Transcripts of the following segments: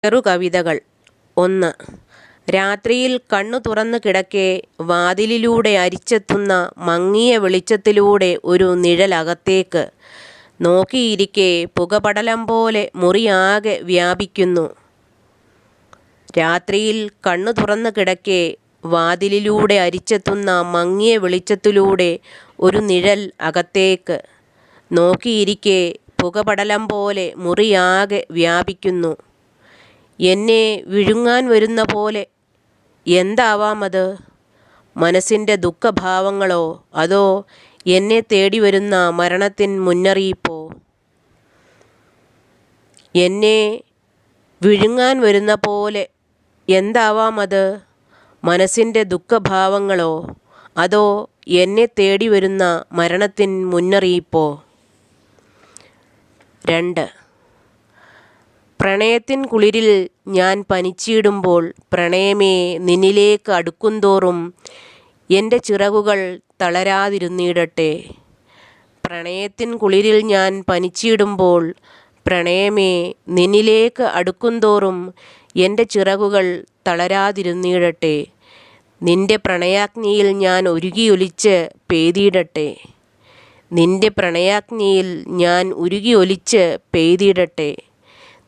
ചെറുകവിതകൾ. 1. രാത്രിയിൽ കണ്ണു തുറന്നു കിടക്കെ വാതിലിലൂടെ അരിച്ചെത്തുന്ന മങ്ങിയ വെളിച്ചത്തിലൂടെ ഒരു നിഴലകത്തേക്ക് നോക്കിയിരിക്കെ പുകപടലം പോലെ മുറിയാകെ വ്യാപിക്കുന്നു. രാത്രിയിൽ കണ്ണു തുറന്നു കിടക്കെ വാതിലിലൂടെ അരിച്ചെത്തുന്ന മങ്ങിയ വെളിച്ചത്തിലൂടെ ഒരു നിഴൽ അകത്തേക്ക് നോക്കിയിരിക്കെ പുകപടലം പോലെ മുറിയാകെ വ്യാപിക്കുന്നു. എന്നെ വിഴുങ്ങാൻ വരുന്ന പോലെ. എന്താവാമത്? മനസ്സിൻ്റെ ദുഃഖഭാവങ്ങളോ അതോ എന്നെ തേടി വരുന്ന മരണത്തിൻ മുന്നറിയിപ്പോ? എന്നെ വിഴുങ്ങാൻ വരുന്ന പോലെ. എന്താവാമത്? മനസ്സിൻ്റെ ദുഃഖഭാവങ്ങളോ അതോ എന്നെ തേടി വരുന്ന മരണത്തിൻ മുന്നറിയിപ്പോ? 2. പ്രണയത്തിൻ കുളിരിൽ ഞാൻ പനിച്ചിടുമ്പോൾ പ്രണയമേ നിന്നിലേക്ക് അടുക്കുന്തോറും എൻ്റെ ചിറകുകൾ തളരാതിരുന്നിടട്ടെ. പ്രണയത്തിൻ കുളിരിൽ ഞാൻ പനിച്ചിടുമ്പോൾ പ്രണയമേ നിന്നിലേക്ക് അടുക്കുന്തോറും എൻ്റെ ചിറകുകൾ തളരാതിരുന്നിടട്ടെ. നിന്റെ പ്രണയാഗ്നിയിൽ ഞാൻ ഉരുകിയൊലിച്ച് പെയ്തിടട്ടെ. നിന്റെ പ്രണയാഗ്നിയിൽ ഞാൻ ഉരുകിയൊലിച്ച് പെയ്തിടട്ടെ.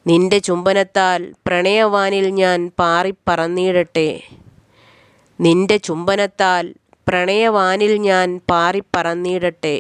നിന്റെ ചുംബനത്താൽ പ്രണയവാനിൽ ഞാൻ പാറിപ്പറന്നിടട്ടെ. നിന്റെ ചുംബനത്താൽ പ്രണയവാനിൽ ഞാൻ പാറിപ്പറന്നിടട്ടെ.